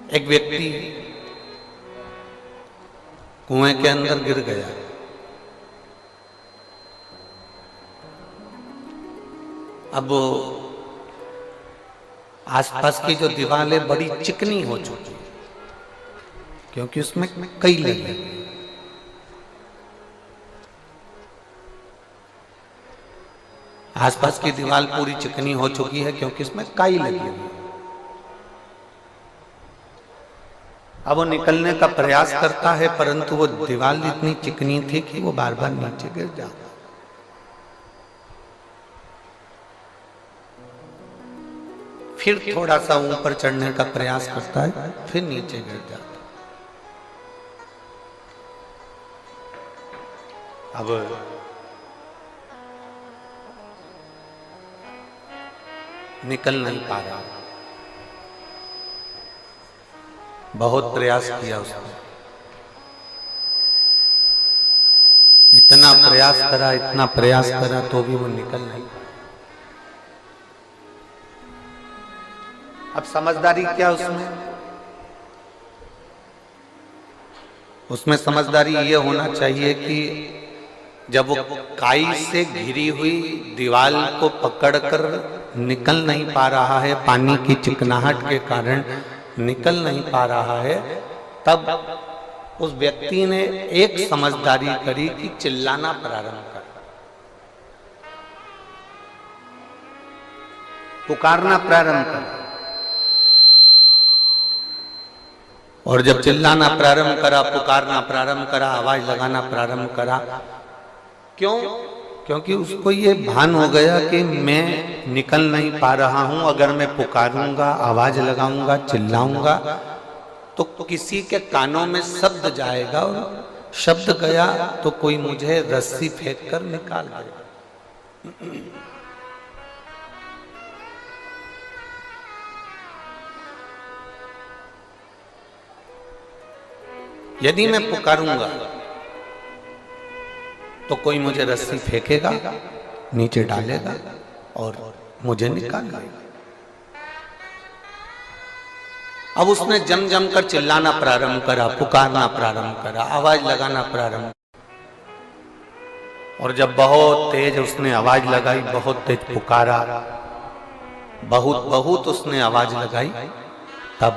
एक व्यक्ति कुएं के अंदर गिर गया। अब आसपास की जो दीवारें बड़ी चिकनी हो चुकी है क्योंकि उसमें कई लगे। आसपास की दीवार पूरी चिकनी हो चुकी है क्योंकि इसमें काई लगी हुई है। अब वो निकलने का प्रयास करता है परंतु वो दीवार इतनी चिकनी थी कि वो बार बार नीचे गिर जाता। फिर थोड़ा सा ऊपर चढ़ने का प्रयास करता है, फिर नीचे गिर जाता। अब निकल नहीं पा रहा। बहुत प्रयास किया उसने, इतना प्रयास करा तो भी वो निकल नहीं। अब समझदारी क्या उसमें समझदारी ये होना चाहिए कि जब वो काई से घिरी हुई दीवार को पकड़कर निकल नहीं पा रहा है, पानी की चिकनाहट के कारण निकल नहीं पा रहा है, तब उस व्यक्ति ने एक समझदारी करी कि चिल्लाना प्रारंभ कर, पुकारना प्रारंभ कर। और जब चिल्लाना प्रारंभ करा, पुकारना प्रारंभ करा, आवाज लगाना प्रारंभ करा, क्यों? क्योंकि उसको ये भान हो गया कि मैं निकल नहीं पा रहा हूं। अगर मैं पुकारूंगा, आवाज लगाऊंगा, चिल्लाऊंगा तो किसी के कानों में शब्द जाएगा और शब्द गया तो कोई मुझे रस्सी फेंक कर निकाल देगा। यदि मैं पुकारूंगा तो कोई मुझे रस्सी फेंकेगा, नीचे डालेगा और मुझे निकाल लेगा। अब उसने जम जम कर चिल्लाना प्रारंभ करा, पुकारना प्रारंभ करा, आवाज लगाना प्रारंभ। और जब बहुत तेज उसने आवाज लगाई, बहुत तेज पुकारा, बहुत उसने आवाज लगाई, तब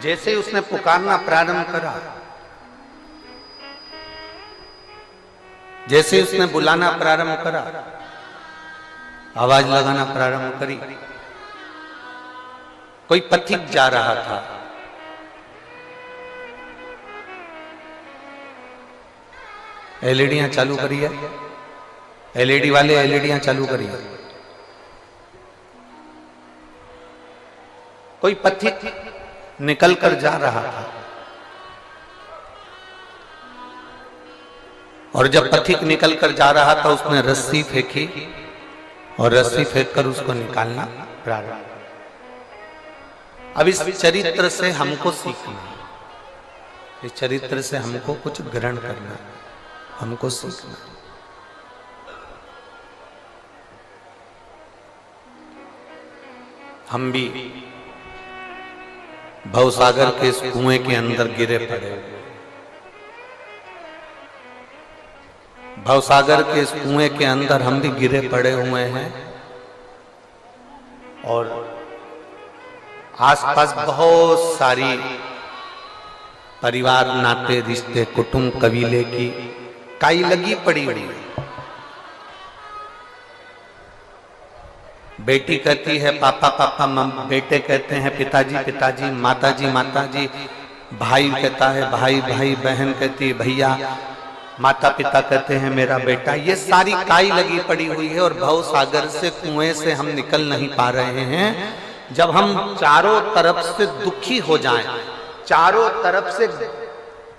जैसे उसने पुकारना प्रारंभ करा, जैसे उसने बुलाना प्रारंभ करा, आवाज लगाना प्रारंभ करी, कोई पथिक जा रहा था। एलईडियां चालू करिए, एलईडी वाले एलईडियां चालू करिए। कोई पथिक निकल कर जा रहा था और जब पथिक निकल कर जा रहा था उसने रस्सी फेंकी और रस्सी फेंककर उसको निकालना प्रारंभ। अब इस चरित्र से हमको सीखना, इस चरित्र से हमको कुछ ग्रहण करना, हमको सीखना। हम भी भवसागर के इस कुएं के अंदर गिरे पड़े हुए, भवसागर के इस कुएं के अंदर हम भी गिरे पड़े हुए हैं। और आसपास बहुत सारी परिवार, नाते, रिश्ते, कुटुंब, कबीले की काई लगी पड़ी हुई है। बेटी कहती है पापा पापा, बेटे कहते हैं पिताजी पिताजी, माताजी माताजी, भाई कहता है भाई भाई, बहन कहती है भैया, माता पिता कहते हैं मेरा बेटा। ये सारी काई लगी पड़ी हुई है और भव सागर से, कुएं से हम निकल नहीं पा रहे हैं। जब हम चारों तरफ से दुखी हो जाएं, चारों तरफ से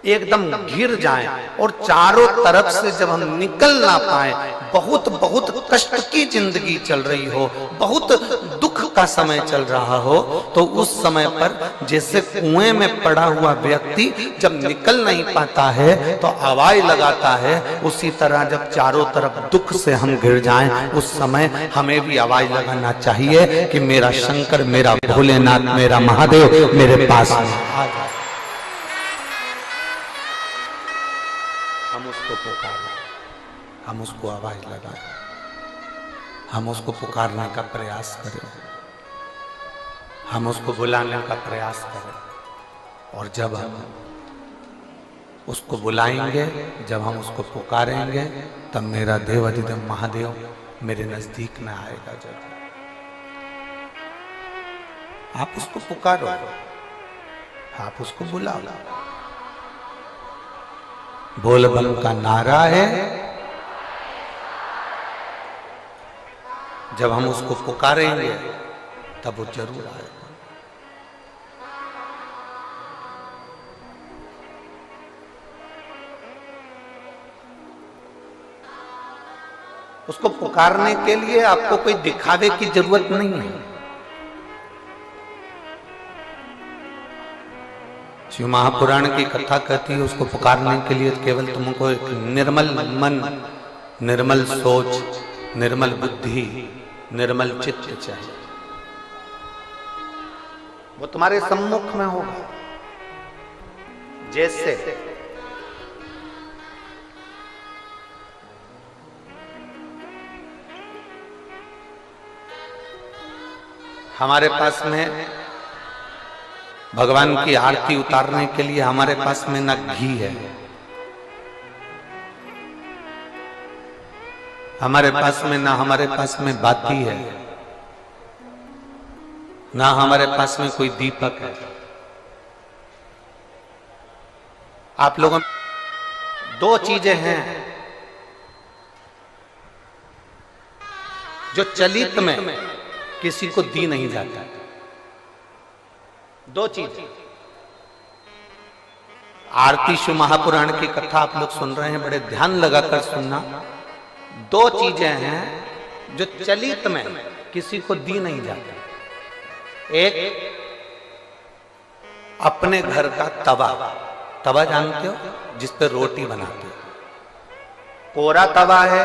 एकदम घिर जाएं और चारों तरफ से जब हम निकल ना पाए, बहुत बहुत कष्ट की जिंदगी चल रही हो, बहुत दुख का समय चल रहा हो, तो उस समय पर जैसे कुएं में पड़ा हुआ व्यक्ति जब निकल नहीं पाता है तो आवाज लगाता है, उसी तरह जब चारों तरफ दुख से हम घिर जाएं, उस समय हमें भी आवाज लगाना चाहिए कि मेरा शंकर, मेरा भोलेनाथ, मेरा महादेव मेरे पास में आ जाए। हम उसको पुकारें, हम उसको आवाज लगाएं, हम उसको पुकारने का प्रयास करें, हम उसको बुलाने का प्रयास करें। और जब हम उसको बुलाएंगे, जब हम उसको पुकारेंगे, तब मेरा देवाधिदेव महादेव मेरे नजदीक में आएगा। जब आप उसको पुकारो, आप उसको बुलाओ। बोल बम का नारा है, जब हम उसको पुकारेंगे तब वो जरूर आएगा। उसको पुकारने के लिए आपको कोई दिखावे की जरूरत नहीं है। शिव महापुराण की कथा कहती है, उसको पुकारने के लिए केवल तुमको एक निर्मल मन, निर्मल सोच, निर्मल बुद्धि, निर्मल चित्त चाहिए। वो तुम्हारे सम्मुख में होगा। जैसे हमारे पास में भगवान की आरती उतारने के लिए हमारे पास में न घी है, हमारे पास में ना हमारे पास में बाती है, ना हमारे पास में कोई दीपक है। आप लोगों दो चीजें हैं जो चलित में किसी को दी नहीं जाता। दो चीज, आरती शिव महापुराण की कथा आप लोग सुन रहे हैं, बड़े ध्यान लगाकर सुनना। दो चीजें हैं जो चलित में किसी को दी नहीं जाती। एक अपने घर का तवा, तवा जानते हो, जिस पर रोटी बनाते हो। कोरा तवा है,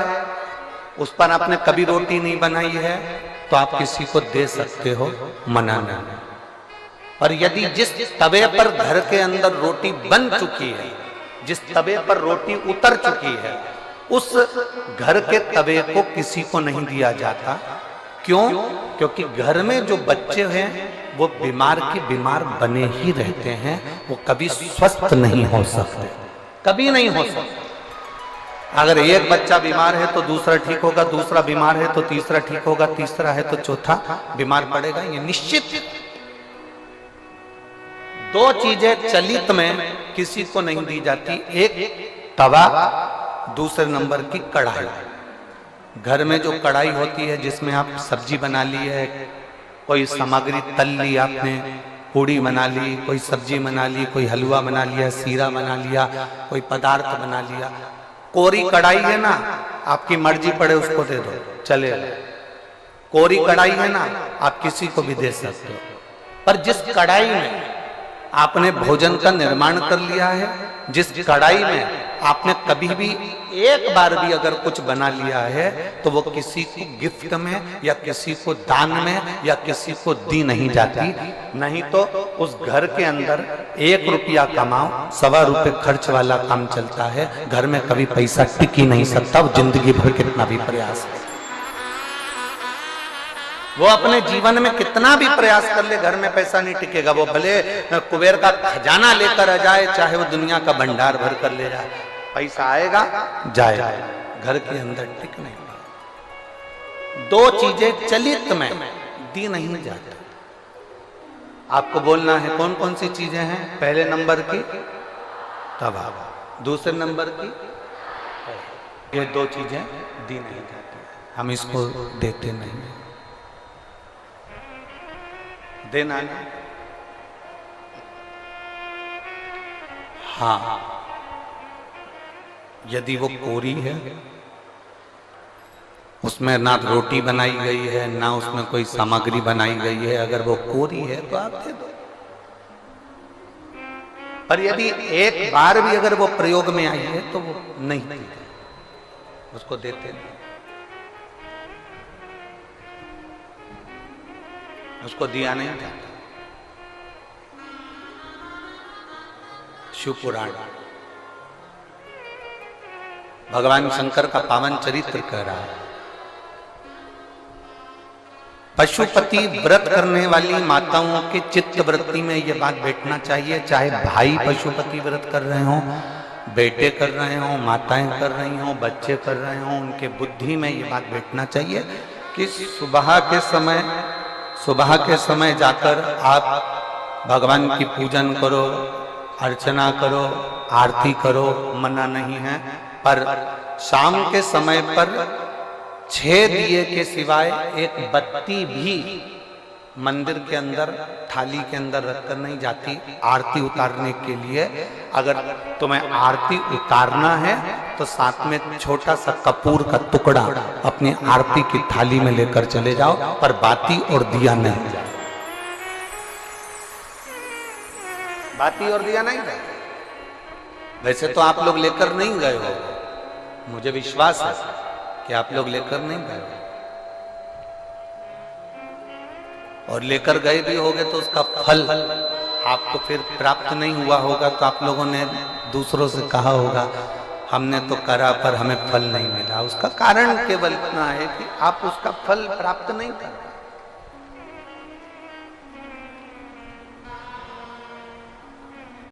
उस पर आपने कभी रोटी नहीं बनाई है तो आप किसी को दे सकते हो, मना नहीं। और यदि जिस तवे पर घर के अंदर रोटी बन चुकी है, जिस तवे पर रोटी उतर चुकी है, उस घर के तवे को किसी को नहीं दिया जाता। क्यों? क्योंकि घर में जो बच्चे हैं वो बीमार की बीमार बने ही रहते हैं, वो कभी स्वस्थ नहीं हो सकते, कभी नहीं हो सकते। अगर एक बच्चा बीमार है तो दूसरा ठीक होगा, दूसरा बीमार है तो तीसरा ठीक होगा, तीसरा है तो चौथा बीमार पड़ेगा, ये निश्चित। दो चीजें चलित में किसी को नहीं दी जाती, एक तवा, दूसरे नंबर की कढ़ाई। घर में जो कढ़ाई होती है जिसमें आप सब्जी बना ली है, कोई सामग्री तल ली आपने, पूड़ी बना ली, कोई सब्जी बना ली, कोई हलवा बना लिया, सीरा बना लिया, कोई पदार्थ बना लिया। कोरी कढ़ाई है ना, आपकी मर्जी पड़े उसको दे दो, चलेगा। कोरी कढ़ाई है ना, आप किसी को भी दे सकते हो। पर जिस कढ़ाई में आपने भोजन का निर्माण कर लिया है, जिस कढ़ाई में आपने कभी भी एक बार भी अगर कुछ बना लिया है, तो वो किसी को गिफ्ट में या किसी को दान में या किसी को दी नहीं जाती। नहीं तो उस घर के अंदर 1 रुपया कमाओ, 1.25 रुपये खर्च वाला काम चलता है। घर में कभी पैसा टिक ही नहीं सकता, वो जिंदगी भर कितना भी प्रयास है, वो अपने जीवन में कितना भी प्रयास कर ले, घर में पैसा नहीं टिकेगा। वो भले कुबेर का खजाना लेकर आ जाए, चाहे वो दुनिया का भंडार भर कर ले जाए, पैसा आएगा जाएगा, घर के अंदर टिक नहीं। दो चीजें चलित में दी नहीं जाती। आपको बोलना है कौन कौन सी चीजें हैं। पहले नंबर की तवा, दूसरे नंबर की, ये दो चीजें दी नहीं जाती, हम इसको देते नहीं, देना नहीं। हाँ, यदि वो कोरी है उसमें ना रोटी बनाई गई है, ना उसमें कोई सामग्री बनाई गई है, अगर वो कोरी है तो आप दे दो। पर यदि एक बार भी अगर वो प्रयोग में आई है तो वो नहीं देते, उसको देते नहीं, उसको दिया नहीं जाता। शिव पुराण भगवान शंकर का पावन चरित्र कह रहा है। पशुपति व्रत करने वाली माताओं के चित्त वृत्ति में ये बात बैठना चाहिए, चाहे भाई पशुपति व्रत कर रहे हो, बेटे कर रहे हो, माताएं कर रही हो, बच्चे कर रहे हो, उनके बुद्धि में ये बात बैठना चाहिए कि सुबह के समय जाकर आप भगवान की पूजन करो, अर्चना करो, आरती करो, मना नहीं है। पर शाम के समय पर 6 दिए के सिवाय एक बत्ती भी मंदिर के अंदर थाली के अंदर रखकर नहीं जाती आरती उतारने के लिए। अगर तुम्हें आरती उतारना है तो साथ में छोटा सा कपूर का टुकड़ा अपनी आरती की थाली में लेकर चले जाओ, पर बाती और दिया नहीं जाए, बाती और दिया नहीं जाए। वैसे तो आप लोग लेकर नहीं गए हो, मुझे विश्वास है कि आप लोग लेकर नहीं गए हो, और लेकर गए भी होगे तो उसका फल आपको फिर प्राप्त नहीं हुआ होगा। तो आप लोगों ने दूसरों से कहा होगा हमने तो करा पर हमें फल नहीं मिला। उसका कारण केवल इतना है कि आप उसका फल प्राप्त नहीं कर